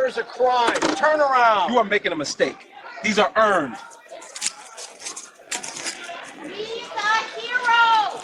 There's a crime. Turn around. You are making a mistake. These are earned. He's a hero!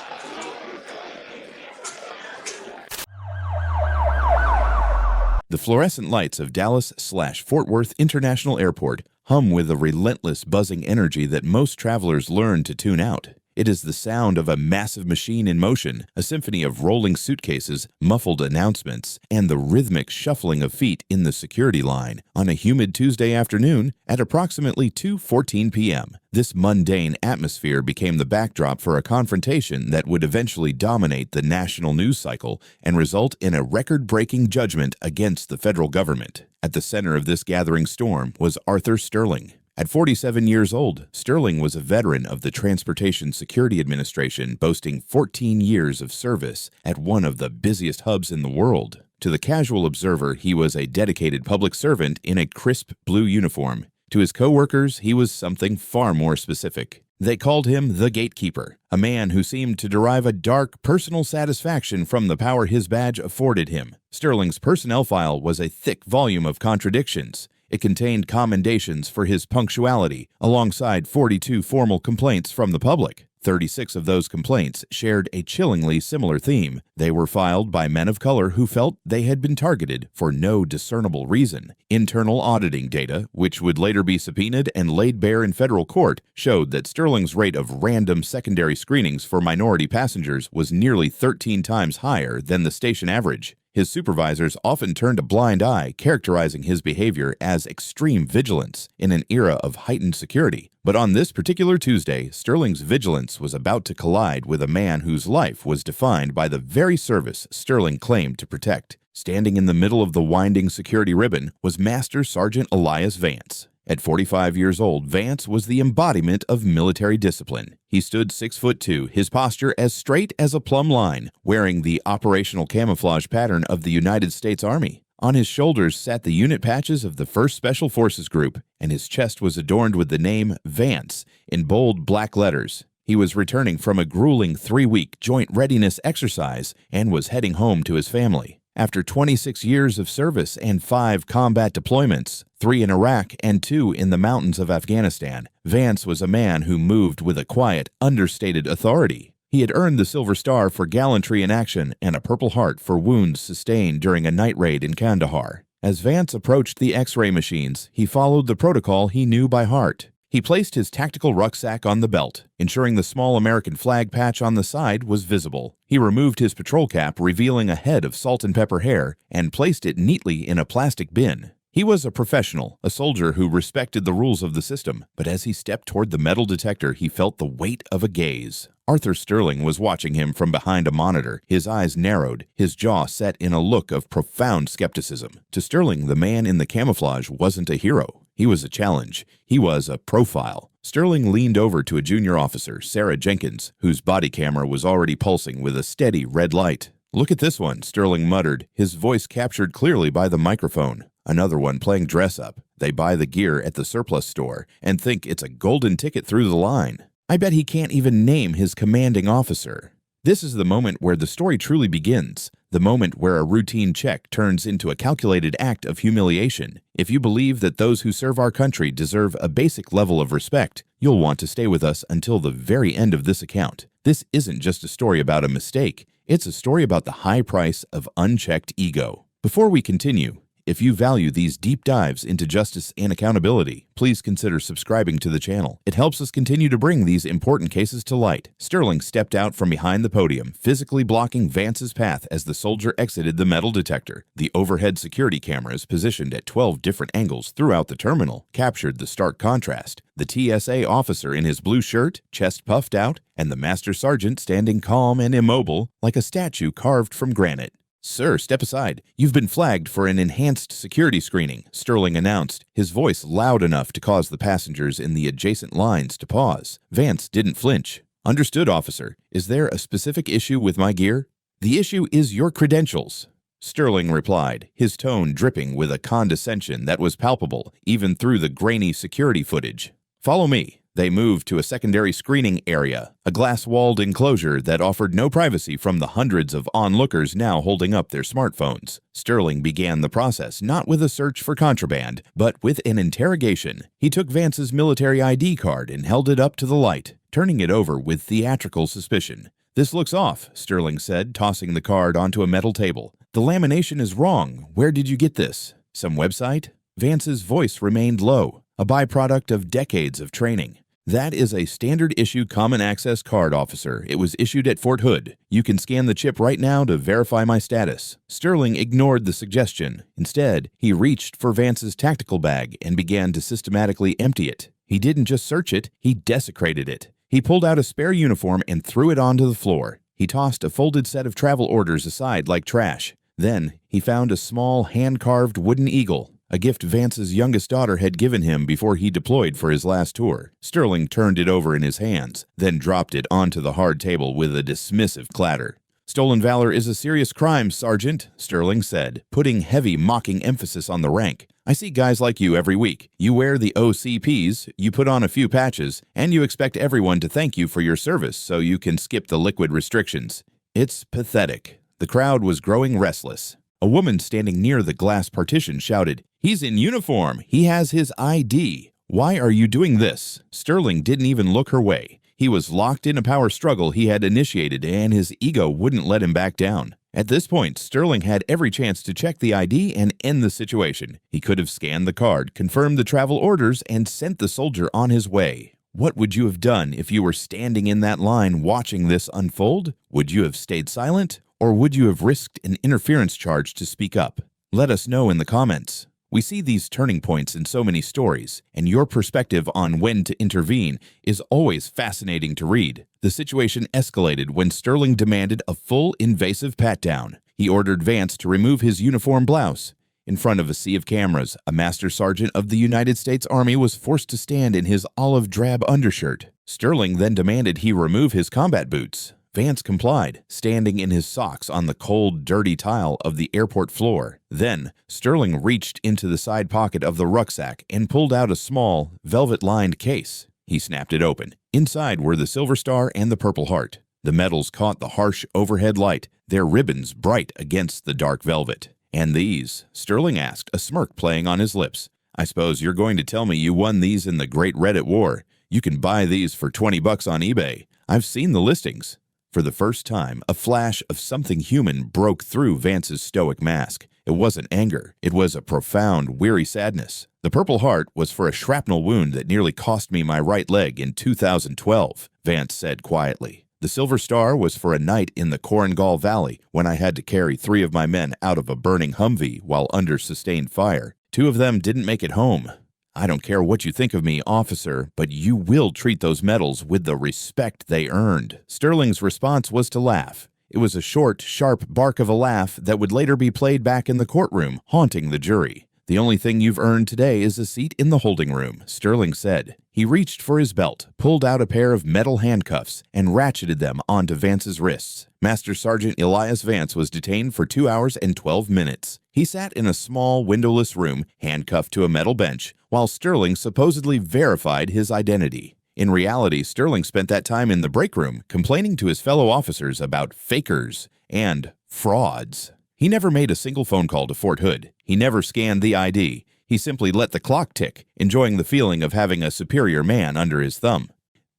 The fluorescent lights of Dallas/Fort Worth International Airport hum with a relentless buzzing energy that most travelers learn to tune out. It is the sound of a massive machine in motion, a symphony of rolling suitcases, muffled announcements, and the rhythmic shuffling of feet in the security line on a humid Tuesday afternoon at approximately 2:14 p.m. This mundane atmosphere became the backdrop for a confrontation that would eventually dominate the national news cycle and result in a record-breaking judgment against the federal government. At the center of this gathering storm was Arthur Sterling. At 47 years old, Sterling was a veteran of the Transportation Security Administration, boasting 14 years of service at one of the busiest hubs in the world. To the casual observer, he was a dedicated public servant in a crisp blue uniform. To his co-workers, he was something far more specific. They called him the gatekeeper, a man who seemed to derive a dark personal satisfaction from the power his badge afforded him. Sterling's personnel file was a thick volume of contradictions. It contained commendations for his punctuality, alongside 42 formal complaints from the public. 36 of those complaints shared a chillingly similar theme. They were filed by men of color who felt they had been targeted for no discernible reason. Internal auditing data, which would later be subpoenaed and laid bare in federal court, showed that Sterling's rate of random secondary screenings for minority passengers was nearly 13 times higher than the station average. His supervisors often turned a blind eye, characterizing his behavior as extreme vigilance in an era of heightened security. But on this particular Tuesday, Sterling's vigilance was about to collide with a man whose life was defined by the very service Sterling claimed to protect. Standing in the middle of the winding security ribbon was Master Sergeant Elias Vance. At 45 years old, Vance was the embodiment of military discipline. He stood 6'2", his posture as straight as a plumb line, wearing the operational camouflage pattern of the United States Army. On his shoulders sat the unit patches of the 1st Special Forces Group, and his chest was adorned with the name Vance in bold black letters. He was returning from a grueling 3-week joint readiness exercise and was heading home to his family. After 26 years of service and 5 combat deployments, 3 in Iraq and 2 in the mountains of Afghanistan, Vance was a man who moved with a quiet, understated authority. He had earned the Silver Star for gallantry in action and a Purple Heart for wounds sustained during a night raid in Kandahar. As Vance approached the X-ray machines, he followed the protocol he knew by heart. He placed his tactical rucksack on the belt, ensuring the small American flag patch on the side was visible. He removed his patrol cap, revealing a head of salt and pepper hair, and placed it neatly in a plastic bin. He was a professional, a soldier who respected the rules of the system, but as he stepped toward the metal detector, he felt the weight of a gaze. Arthur Sterling was watching him from behind a monitor, his eyes narrowed, his jaw set in a look of profound skepticism. To Sterling, the man in the camouflage wasn't a hero. He was a challenge. He was a profile. Sterling leaned over to a junior officer, Sarah Jenkins, whose body camera was already pulsing with a steady red light. "Look at this one," Sterling muttered, his voice captured clearly by the microphone. "Another one playing dress-up. They buy the gear at the surplus store and think it's a golden ticket through the line. I bet he can't even name his commanding officer." This is the moment where the story truly begins, the moment where a routine check turns into a calculated act of humiliation. If you believe that those who serve our country deserve a basic level of respect, you'll want to stay with us until the very end of this account. This isn't just a story about a mistake, it's a story about the high price of unchecked ego. Before we continue, if you value these deep dives into justice and accountability, please consider subscribing to the channel. It helps us continue to bring these important cases to light. Sterling stepped out from behind the podium, physically blocking Vance's path as the soldier exited the metal detector. The overhead security cameras, positioned at 12 different angles throughout the terminal, captured the stark contrast. The TSA officer in his blue shirt, chest puffed out, and the master sergeant standing calm and immobile like a statue carved from granite. "Sir, step aside. You've been flagged for an enhanced security screening," Sterling announced, his voice loud enough to cause the passengers in the adjacent lines to pause. Vance didn't flinch. "Understood, officer. Is there a specific issue with my gear?" "The issue is your credentials," Sterling replied, his tone dripping with a condescension that was palpable even through the grainy security footage. "Follow me." They moved to a secondary screening area, a glass-walled enclosure that offered no privacy from the hundreds of onlookers now holding up their smartphones. Sterling began the process not with a search for contraband, but with an interrogation. He took Vance's military ID card and held it up to the light, turning it over with theatrical suspicion. "This looks off," Sterling said, tossing the card onto a metal table. "The lamination is wrong. Where did you get this? Some website?" Vance's voice remained low, a byproduct of decades of training. "That is a standard-issue common access card, officer. It was issued at Fort Hood. You can scan the chip right now to verify my status." Sterling ignored the suggestion. Instead, he reached for Vance's tactical bag and began to systematically empty it. He didn't just search it, he desecrated it. He pulled out a spare uniform and threw it onto the floor. He tossed a folded set of travel orders aside like trash. Then, he found a small, hand-carved wooden eagle, a gift Vance's youngest daughter had given him before he deployed for his last tour. Sterling turned it over in his hands, then dropped it onto the hard table with a dismissive clatter. "Stolen valor is a serious crime, Sergeant," Sterling said, putting heavy, mocking emphasis on the rank. "I see guys like you every week. You wear the OCPs, you put on a few patches, and you expect everyone to thank you for your service so you can skip the liquid restrictions. It's pathetic." The crowd was growing restless. A woman standing near the glass partition shouted, "He's in uniform! He has his ID! Why are you doing this?" Sterling didn't even look her way. He was locked in a power struggle he had initiated, and his ego wouldn't let him back down. At this point, Sterling had every chance to check the ID and end the situation. He could have scanned the card, confirmed the travel orders, and sent the soldier on his way. What would you have done if you were standing in that line watching this unfold? Would you have stayed silent? Or would you have risked an interference charge to speak up? Let us know in the comments. We see these turning points in so many stories, and your perspective on when to intervene is always fascinating to read. The situation escalated when Sterling demanded a full invasive pat-down. He ordered Vance to remove his uniform blouse. In front of a sea of cameras, a Master Sergeant of the United States Army was forced to stand in his olive-drab undershirt. Sterling then demanded he remove his combat boots. Vance complied, standing in his socks on the cold, dirty tile of the airport floor. Then, Sterling reached into the side pocket of the rucksack and pulled out a small, velvet-lined case. He snapped it open. Inside were the Silver Star and the Purple Heart. The medals caught the harsh overhead light, their ribbons bright against the dark velvet. "And these?" Sterling asked, a smirk playing on his lips. "I suppose you're going to tell me you won these in the Great Reddit War. You can buy these for $20 on eBay. I've seen the listings." For the first time, a flash of something human broke through Vance's stoic mask. It wasn't anger. It was a profound, weary sadness. "The Purple Heart was for a shrapnel wound that nearly cost me my right leg in 2012, Vance said quietly. "The Silver Star was for a night in the Korengal Valley when I had to carry 3 of my men out of a burning Humvee while under sustained fire. 2 of them didn't make it home. I don't care what you think of me, officer, but you will treat those medals with the respect they earned." Sterling's response was to laugh. It was a short, sharp bark of a laugh that would later be played back in the courtroom, haunting the jury. "The only thing you've earned today is a seat in the holding room," Sterling said. He reached for his belt, pulled out a pair of metal handcuffs, and ratcheted them onto Vance's wrists. Master Sergeant Elias Vance was detained for 2 hours and 12 minutes. He sat in a small, windowless room, handcuffed to a metal bench, while Sterling supposedly verified his identity. In reality, Sterling spent that time in the break room, complaining to his fellow officers about fakers and frauds. He never made a single phone call to Fort Hood. He never scanned the ID. He simply let the clock tick, enjoying the feeling of having a superior man under his thumb.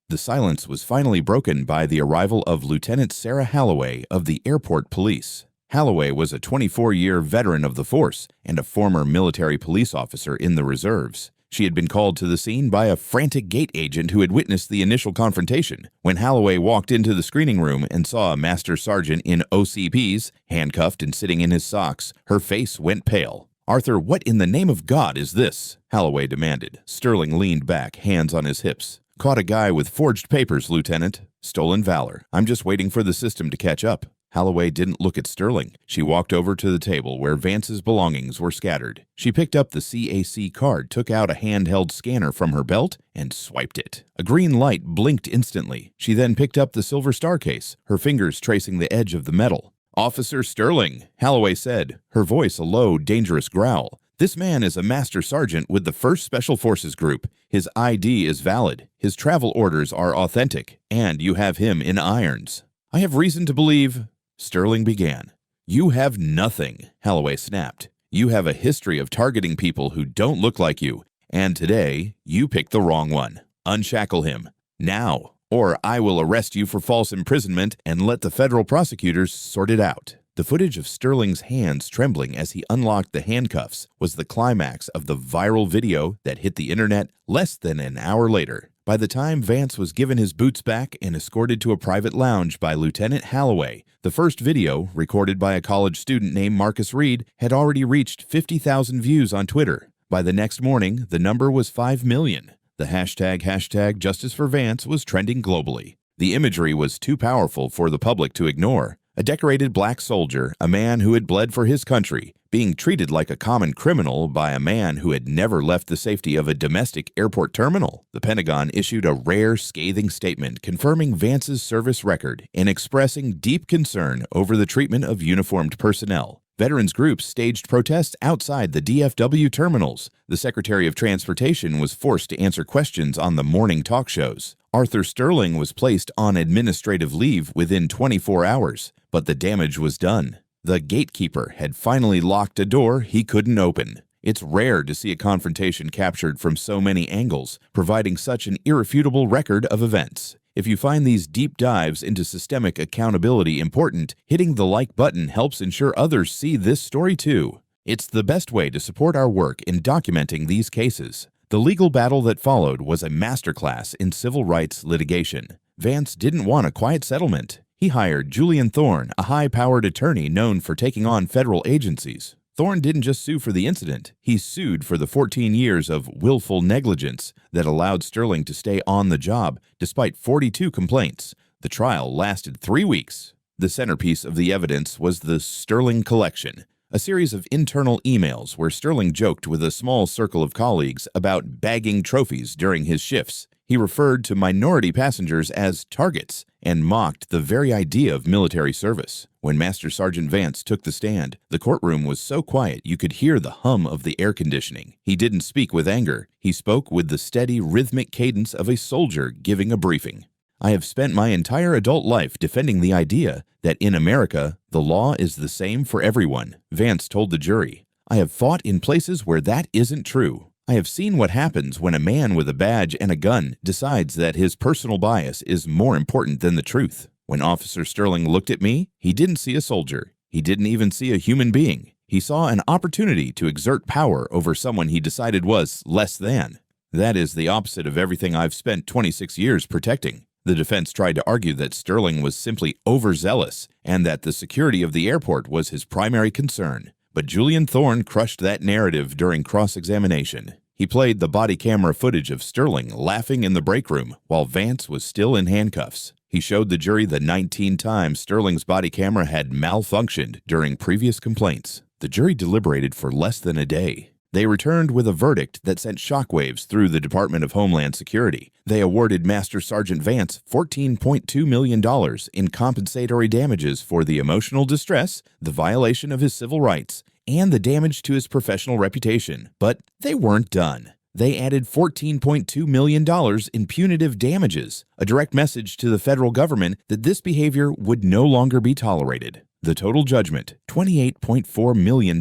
The silence was finally broken by the arrival of Lieutenant Sarah Halloway of the Airport Police. Halloway was a 24-year veteran of the force and a former military police officer in the reserves. She had been called to the scene by a frantic gate agent who had witnessed the initial confrontation. When Halloway walked into the screening room and saw a Master Sergeant in OCPs, handcuffed and sitting in his socks, her face went pale. "Arthur, what in the name of God is this?" Halloway demanded. Sterling leaned back, hands on his hips. "Caught a guy with forged papers, Lieutenant. Stolen valor. I'm just waiting for the system to catch up." Halloway didn't look at Sterling. She walked over to the table where Vance's belongings were scattered. She picked up the CAC card, took out a handheld scanner from her belt, and swiped it. A green light blinked instantly. She then picked up the Silver Star case, her fingers tracing the edge of the metal. "Officer Sterling," Halloway said, her voice a low, dangerous growl. This man is a master sergeant with the 1st Special Forces Group. His ID is valid, his travel orders are authentic, and you have him in irons. I have reason to believe," Sterling began. "You have nothing," Holloway snapped. "You have a history of targeting people who don't look like you, and today you picked the wrong one. Unshackle him. Now, or I will arrest you for false imprisonment and let the federal prosecutors sort it out." The footage of Sterling's hands trembling as he unlocked the handcuffs was the climax of the viral video that hit the internet less than an hour later. By the time Vance was given his boots back and escorted to a private lounge by Lieutenant Holloway, the first video, recorded by a college student named Marcus Reed, had already reached 50,000 views on Twitter. By the next morning, the number was 5 million. The hashtag Justice for Vance was trending globally. The imagery was too powerful for the public to ignore. A decorated black soldier, a man who had bled for his country, being treated like a common criminal by a man who had never left the safety of a domestic airport terminal. The Pentagon issued a rare, scathing statement confirming Vance's service record and expressing deep concern over the treatment of uniformed personnel. Veterans groups staged protests outside the DFW terminals. The Secretary of Transportation was forced to answer questions on the morning talk shows. Arthur Sterling was placed on administrative leave within 24 hours, but the damage was done. The gatekeeper had finally locked a door he couldn't open. It's rare to see a confrontation captured from so many angles, providing such an irrefutable record of events. If you find these deep dives into systemic accountability important, hitting the like button helps ensure others see this story too. It's the best way to support our work in documenting these cases. The legal battle that followed was a masterclass in civil rights litigation. Vance didn't want a quiet settlement. He hired Julian Thorne, a high-powered attorney known for taking on federal agencies. Thorne didn't just sue for the incident. He sued for the 14 years of willful negligence that allowed Sterling to stay on the job despite 42 complaints. The trial lasted 3 weeks. The centerpiece of the evidence was the Sterling Collection, a series of internal emails where Sterling joked with a small circle of colleagues about bagging trophies during his shifts. He referred to minority passengers as targets and mocked the very idea of military service. When Master Sergeant Vance took the stand, the courtroom was so quiet you could hear the hum of the air conditioning. He didn't speak with anger. He spoke with the steady, rhythmic cadence of a soldier giving a briefing. "I have spent my entire adult life defending the idea that in America, the law is the same for everyone," Vance told the jury. "I have fought in places where that isn't true. I have seen what happens when a man with a badge and a gun decides that his personal bias is more important than the truth. When Officer Sterling looked at me, he didn't see a soldier. He didn't even see a human being. He saw an opportunity to exert power over someone he decided was less than. That is the opposite of everything I've spent 26 years protecting." The defense tried to argue that Sterling was simply overzealous and that the security of the airport was his primary concern. But Julian Thorne crushed that narrative during cross-examination. He played the body camera footage of Sterling laughing in the break room while Vance was still in handcuffs. He showed the jury the 19 times Sterling's body camera had malfunctioned during previous complaints. The jury deliberated for less than a day. They returned with a verdict that sent shockwaves through the Department of Homeland Security. They awarded Master Sergeant Vance $14.2 million in compensatory damages for the emotional distress, the violation of his civil rights, and the damage to his professional reputation. But they weren't done. They added $14.2 million in punitive damages, a direct message to the federal government that this behavior would no longer be tolerated. The total judgment, $28.4 million.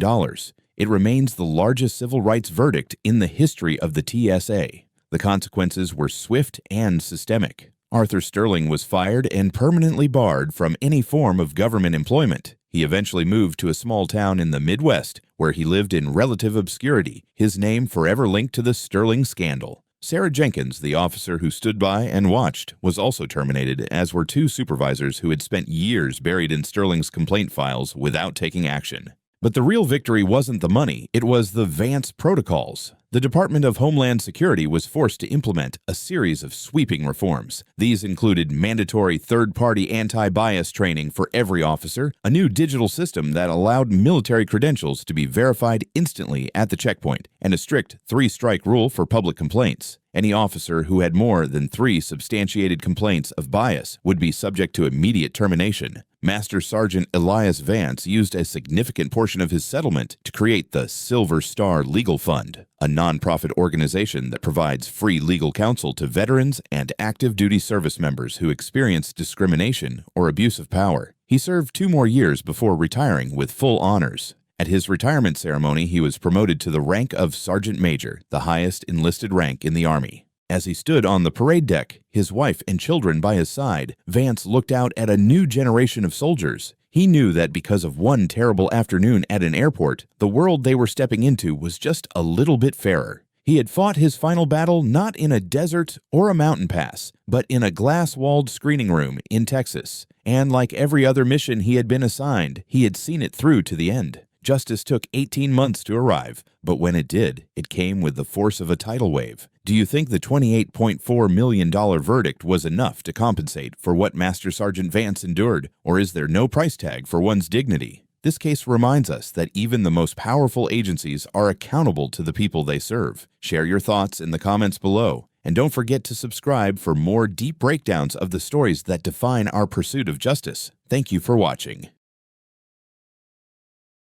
It remains the largest civil rights verdict in the history of the TSA. The consequences were swift and systemic. Arthur Sterling was fired and permanently barred from any form of government employment. He eventually moved to a small town in the Midwest, where he lived in relative obscurity, his name forever linked to the Sterling scandal. Sarah Jenkins, the officer who stood by and watched, was also terminated, as were 2 supervisors who had spent years buried in Sterling's complaint files without taking action. But the real victory wasn't the money, it was the Vance protocols. The Department of Homeland Security was forced to implement a series of sweeping reforms. These included mandatory third-party anti-bias training for every officer, a new digital system that allowed military credentials to be verified instantly at the checkpoint, and a strict 3-strike rule for public complaints. Any officer who had more than 3 substantiated complaints of bias would be subject to immediate termination. Master Sergeant Elias Vance used a significant portion of his settlement to create the Silver Star Legal Fund, a nonprofit organization that provides free legal counsel to veterans and active duty service members who experience discrimination or abuse of power. He served 2 more years before retiring with full honors. At his retirement ceremony, he was promoted to the rank of Sergeant Major, the highest enlisted rank in the Army. As he stood on the parade deck, his wife and children by his side, Vance looked out at a new generation of soldiers. He knew that because of one terrible afternoon at an airport, the world they were stepping into was just a little bit fairer. He had fought his final battle not in a desert or a mountain pass, but in a glass-walled screening room in Texas. And like every other mission he had been assigned, he had seen it through to the end. Justice took 18 months to arrive, but when it did, it came with the force of a tidal wave. Do you think the $28.4 million verdict was enough to compensate for what Master Sergeant Vance endured, or is there no price tag for one's dignity? This case reminds us that even the most powerful agencies are accountable to the people they serve. Share your thoughts in the comments below, and don't forget to subscribe for more deep breakdowns of the stories that define our pursuit of justice. Thank you for watching.